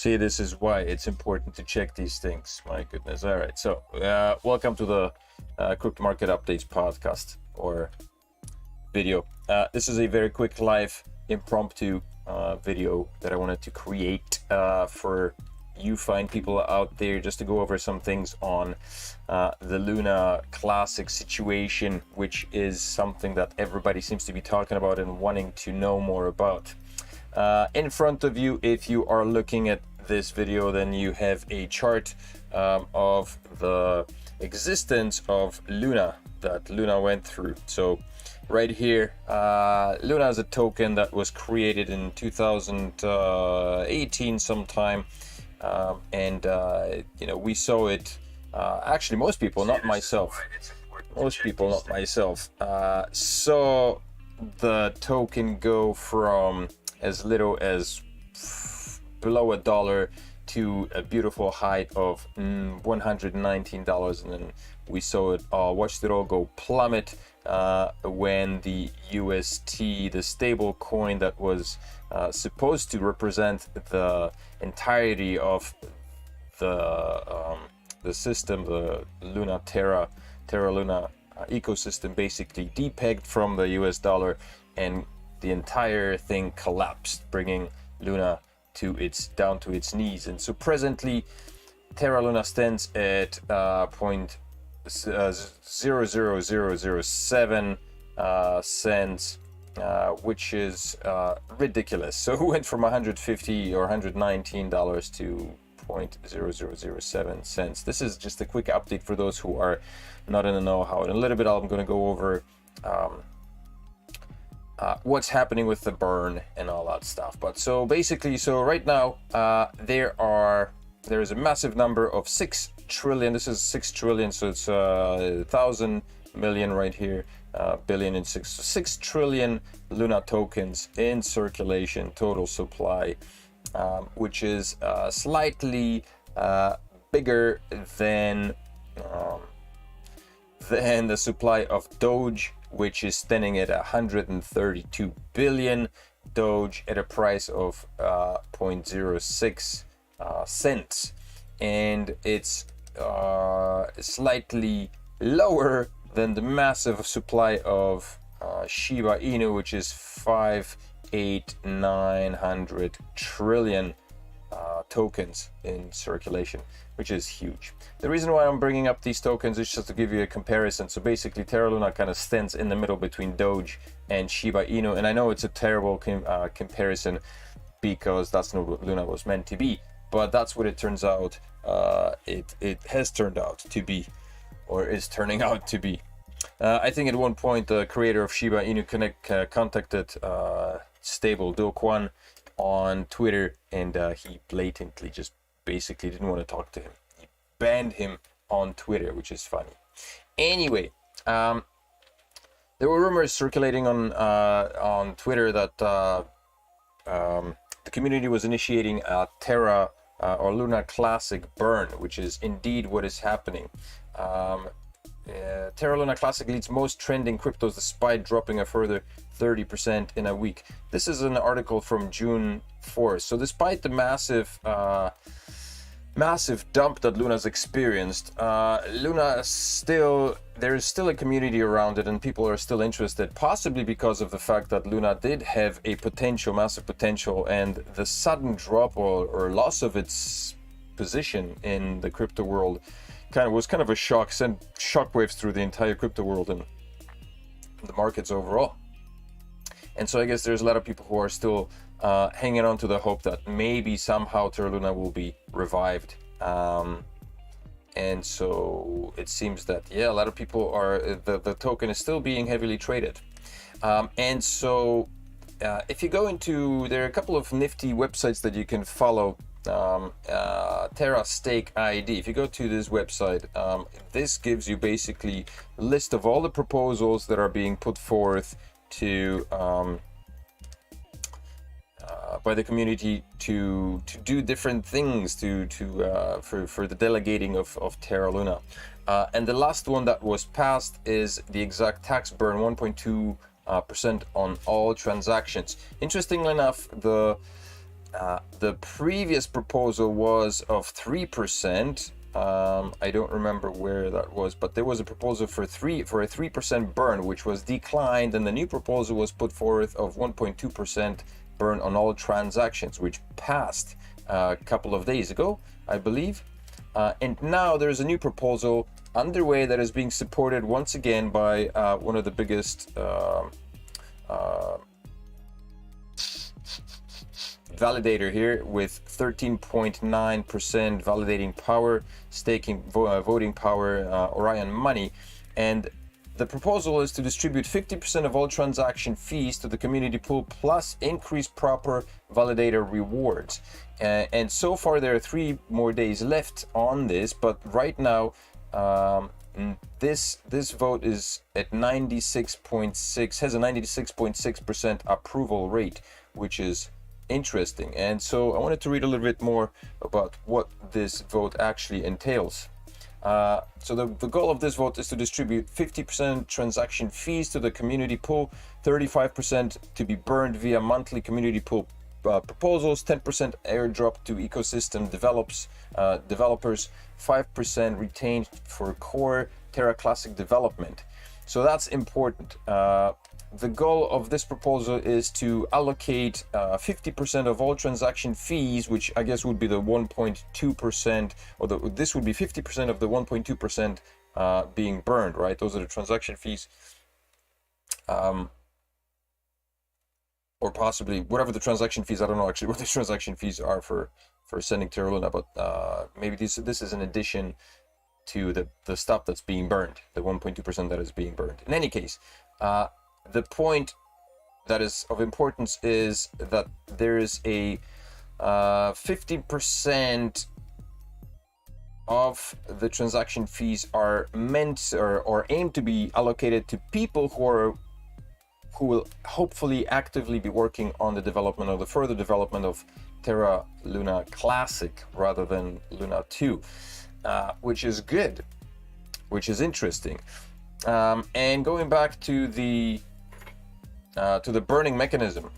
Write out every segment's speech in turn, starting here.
See, this is why it's important to check these things. My goodness. All right. So welcome to the Crypto Market Updates podcast or video. This is a very quick live impromptu video that I wanted to create for you fine people out there, just to go over some things on the Luna Classic situation, which is something that everybody seems to be talking about and wanting to know more about. In front of you, if you are looking at this video, then you have a chart of the existence of Luna that Luna went through. So right here, Luna is a token that was created in 2018 sometime, and you know, we saw it, actually most people, not myself, saw the token go from as little as below $1 to a beautiful height of $119, and then we saw it all, watched it all go plummet when the UST, the stable coin that was supposed to represent the entirety of the system, the Terra Luna ecosystem, basically depegged from the US dollar, and the entire thing collapsed, bringing Luna down to its knees. And so presently Terra Luna stands at 0.00007 cents, which is ridiculous. So it went from $150 or $119 to 0.0007 cents. This is just a quick update for those who are not in the know-how. In a little bit I'm going to go over what's happening with the burn and all that stuff. But so basically, so right now there is a massive number of 6 trillion. This is 6 trillion, so it's 1,000 million right here, billion and 6 trillion Luna tokens in circulation, total supply, which is slightly bigger than the supply of Doge, which is standing at 132 billion Doge at a price of 0.06 cents, and it's slightly lower than the massive supply of Shiba Inu, which is 5,900 trillion tokens in circulation, which is huge. The reason why I'm bringing up these tokens is just to give you a comparison. So basically Terra Luna kind of stands in the middle between Doge and Shiba Inu, and I know it's a terrible comparison because that's not what Luna was meant to be, but that's what it turns out. It has turned out to be, or is turning out to be. I think at one point the creator of Shiba Inu contacted Stable Do Kwon on Twitter, and he blatantly just basically didn't want to talk to him. He banned him on Twitter, which is funny. Anyway, there were rumors circulating on Twitter that the community was initiating a Terra or Luna Classic burn, which is indeed what is happening. Terra Luna Classic leads most trending cryptos despite dropping a further 30% in a week. This is an article from June 4th. So despite the massive dump that Luna's experienced, Luna there is still a community around it, and people are still interested, possibly because of the fact that Luna did have a massive potential, and the sudden drop or loss of its position in the crypto world was kind of a shock, sent shockwaves through the entire crypto world and the markets overall. And so I guess there's a lot of people who are still hanging on to the hope that maybe somehow Terra Luna will be revived. And so it seems that, yeah, a lot of people are, the token is still being heavily traded. And so if you go into, there are a couple of nifty websites that you can follow. Terra Stake ID. If you go to this website, this gives you basically a list of all the proposals that are being put forth to by the community to do different things for the delegating of Terra Luna, and the last one that was passed is the exact tax burn, 1.2% on all transactions. Interestingly enough, The previous proposal was of 3%. I don't remember where that was, but there was a proposal for a 3% burn, which was declined, and the new proposal was put forth of 1.2% burn on all transactions, which passed a couple of days ago, I believe. And now there's a new proposal underway that is being supported once again by one of the biggest validator here, with 13.9% validating power, staking voting power, Orion Money. And the proposal is to distribute 50% of all transaction fees to the community pool, plus increase proper validator rewards. And so far there are 3 more days left on this, but right now this vote is at 96.6, has a 96.6% approval rate, which is interesting. And so I wanted to read a little bit more about what this vote actually entails. So the goal of this vote is to distribute 50% transaction fees to the community pool, 35% to be burned via monthly community pool proposals, 10% airdrop to ecosystem developers, 5% retained for core Terra Classic development. So that's important. The goal of this proposal is to allocate 50% of all transaction fees, which I guess would be the 1.2%, or this would be 50% of the 1.2% being burned, right? Those are the transaction fees, or possibly whatever the transaction fees. I don't know actually what the transaction fees are for sending Terra Luna, but maybe this is an addition to the stuff that's being burned, the 1.2% that is being burned. In any case, the point that is of importance is that there is a 50% of the transaction fees are meant or aimed to be allocated to people who will hopefully actively be working on the development or the further development of Terra Luna Classic rather than Luna 2, which is good, which is interesting. And going back to the burning mechanism,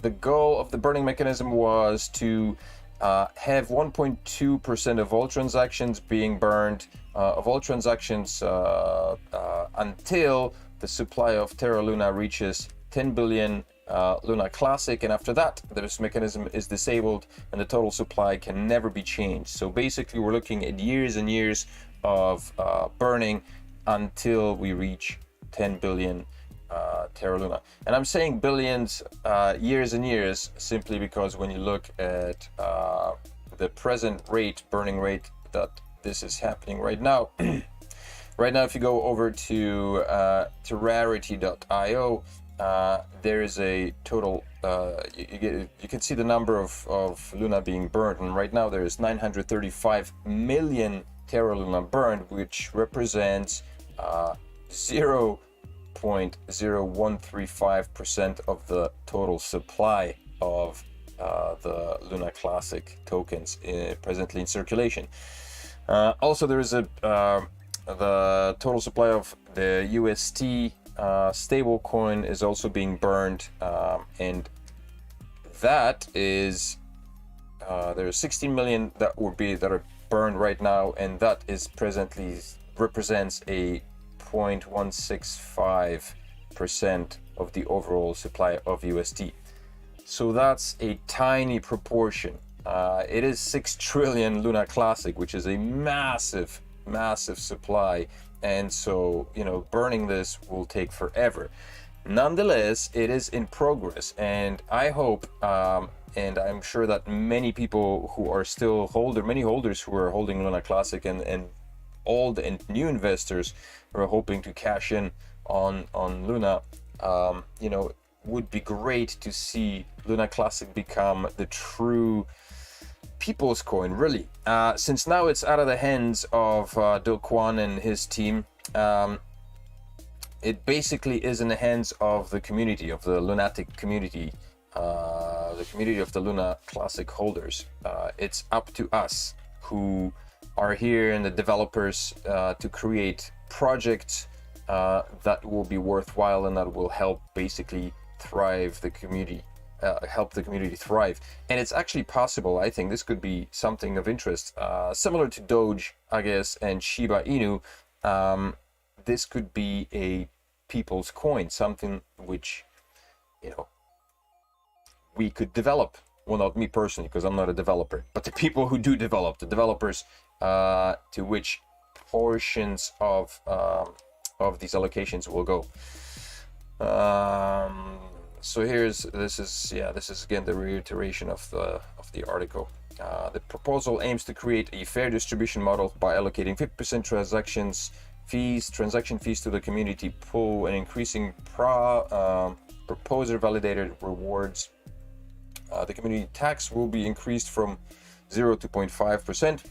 the goal of the burning mechanism was to have 1.2% of all transactions being burned, of all transactions until the supply of Terra Luna reaches 10 billion Luna Classic, and after that this mechanism is disabled and the total supply can never be changed. So basically we're looking at years and years of burning until we reach 10 billion Terra Luna. And I'm saying billions, years and years, simply because when you look at the present rate, burning rate, that this is happening right now. Right now, if you go over to rarity.io, there is a total, you can see the number of Luna being burned, and right now there is 935 million Terra Luna burned, which represents 0.0135% of the total supply of the Luna Classic tokens presently in circulation. Also, there is the total supply of the UST stable coin is also being burned, and that is there's 16 million that are burned right now, and that is presently represents a 0.165% of the overall supply of UST. So that's a tiny proportion. It is 6 trillion Luna Classic, which is a massive supply, and so, you know, burning this will take forever. Nonetheless, it is in progress, and I hope and I'm sure that many people who are still many holders who are holding Luna Classic and old and new investors who are hoping to cash in on Luna, you know, would be great to see Luna Classic become the true people's coin, really. Since now it's out of the hands of Do Kwon and his team, it basically is in the hands of the community, of the Lunatic community, the community of the Luna Classic holders. It's up to us who are here and the developers to create projects that will be worthwhile and that will help basically thrive the community help the community thrive. And it's actually possible. I think this could be something of interest, similar to Doge, I guess, and Shiba Inu. This could be a people's coin, something which, you know, we could develop. Well, not me personally, because I'm not a developer, but the people who do develop, the developers, to which portions of these allocations will go. So this is again the reiteration of the article. The proposal aims to create a fair distribution model by allocating 50% transaction fees to the community pool and increasing proposer validated rewards. The community tax will be increased from 0 to 0.5%,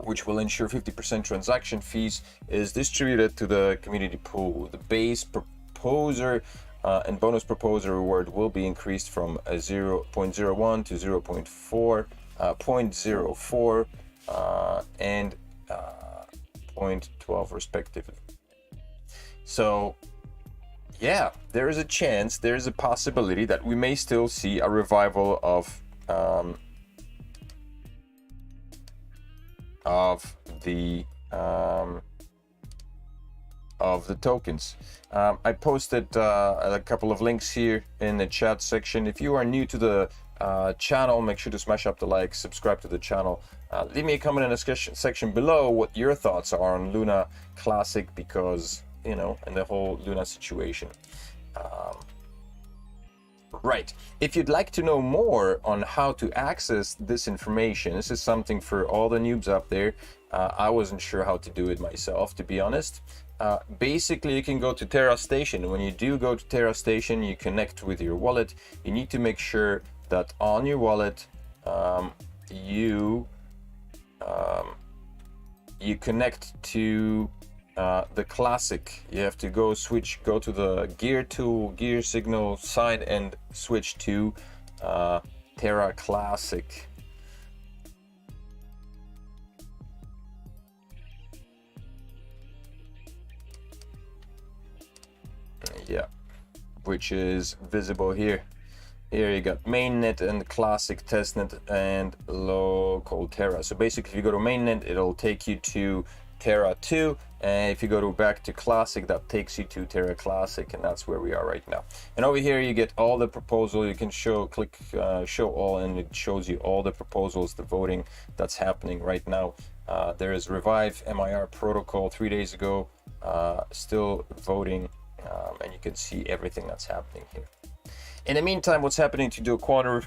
which will ensure 50% transaction fees is distributed to the community pool. The base proposer and bonus proposer reward will be increased from 0.01 to 0.04, 0.04 and 0.12 respectively. So yeah, there is a chance, there is a possibility that we may still see a revival of the tokens. I posted a couple of links here in the chat section. If you are new to the channel, make sure to smash up the like, subscribe to the channel. Leave me a comment in the discussion section below what your thoughts are on Luna Classic, because, you know, and the whole Luna situation. Right, if you'd like to know more on how to access this information, this is something for all the noobs up there. I wasn't sure how to do it myself, to be honest. Basically, you can go to Terra Station. When you do go to Terra Station, you connect with your wallet. You need to make sure that on your wallet you connect to the Classic. You have to go to the gear tool, gear signal side, and switch to Terra Classic. Yeah, which is visible here. Here you got mainnet and classic, testnet, and local Terra. So basically, if you go to mainnet, it'll take you to Terra 2, and if you go back to classic, that takes you to Terra Classic, and that's where we are right now. And over here you get all the proposal. You can click show all, and it shows you all the proposals, the voting that's happening right now. There is Revive MIR protocol 3 days ago, still voting, and you can see everything that's happening here. In the meantime, what's happening to Do Kwon?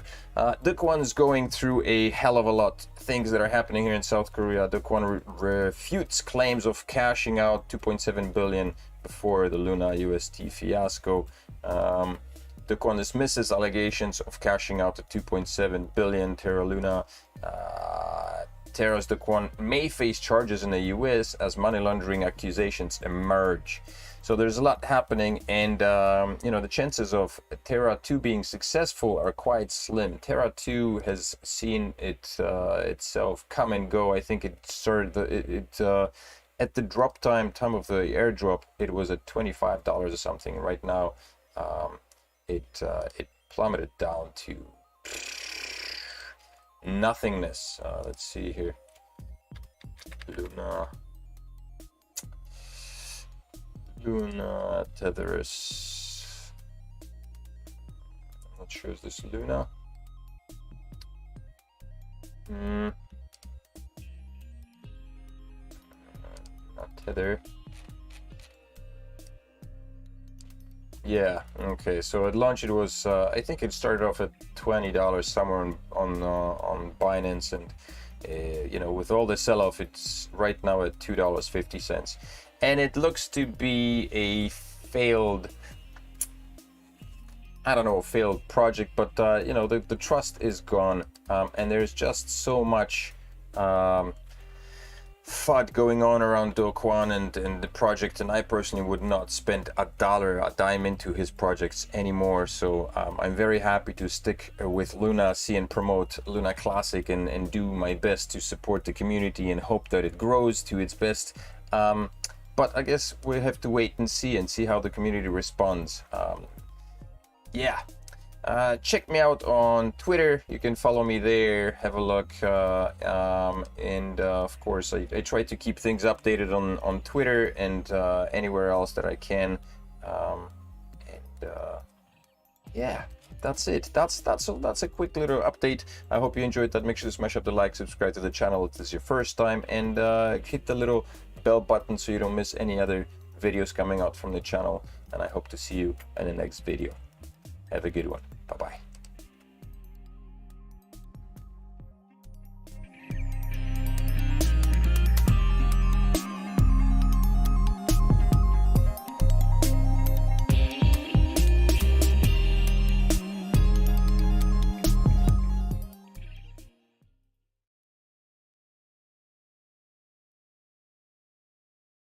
Do Kwon is going through a hell of a lot of things that are happening here in South Korea. Do Kwon refutes claims of cashing out 2.7 billion before the Luna UST fiasco. Do Kwon dismisses allegations of cashing out the 2.7 billion. Terraluna Terra's Do Kwon may face charges in the US as money laundering accusations emerge. So there's a lot happening, and you know, the chances of Terra 2 being successful are quite slim. Terra 2 has seen itself come and go. I think it started at the drop time of the airdrop, it was at $25 or something. Right now, it plummeted down to nothingness. Let's see here. Luna Tethers. I'm not sure, is this Luna? Not Tether. Yeah, okay, so at launch it was I think it started off at $20 somewhere on Binance, and you know, with all the sell-off, it's right now at $2.50. And it looks to be a failed, I don't know, failed project, but you know, the trust is gone, and there's just so much FUD going on around Do Kwon and the project, and I personally would not spend a dime into his projects anymore. So I'm very happy to stick with Luna, see and promote Luna Classic, and do my best to support the community and hope that it grows to its best. But I guess we have to wait and see how the community responds. Yeah, Check me out on Twitter. You can follow me there, have a look, and of course I try to keep things updated on Twitter and anywhere else that I can. Yeah, that's it. That's a quick little update. I hope you enjoyed that. Make sure to smash up the like, subscribe to the channel if this is your first time, and hit the little bell button so you don't miss any other videos coming out from the channel. And I hope to see you in the next video. Have a good one. Bye bye.